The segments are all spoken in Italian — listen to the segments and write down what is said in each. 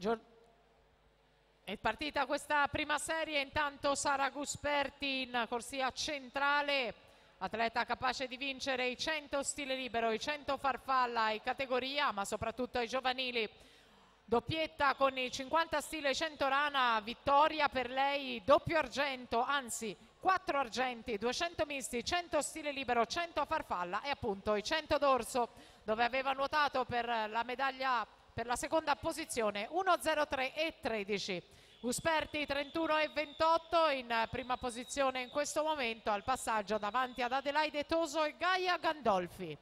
È partita questa prima serie, intanto Sara Gusperti in corsia centrale, atleta capace di vincere i 100 stile libero, i 100 farfalla in categoria, ma soprattutto ai giovanili. Doppietta con i 50 stile 100 rana, vittoria per lei, doppio argento, anzi 4 argenti, 200 misti, 100 stile libero, 100 farfalla e appunto i 100 dorso, dove aveva nuotato per la medaglia per la seconda posizione 1.03 e 13. Gusperti 31 e 28 in prima posizione in questo momento al passaggio davanti ad Adelaide Toso e Gaia Gandolfi.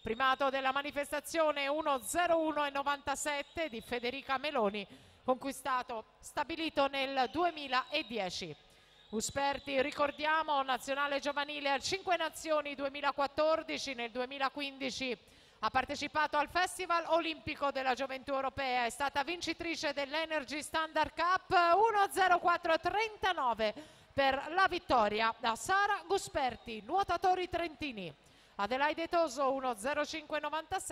Primato della manifestazione 1.01 e 97 di Federica Meloni, stabilito nel 2010. Gusperti, ricordiamo, nazionale giovanile al 5 Nazioni 2014, nel 2015 ha partecipato al Festival Olimpico della Gioventù Europea, è stata vincitrice dell'Energy Standard Cup 1.04.39 per la vittoria da Sara Gusperti, nuotatori trentini. Adelaide Toso 1.05.96.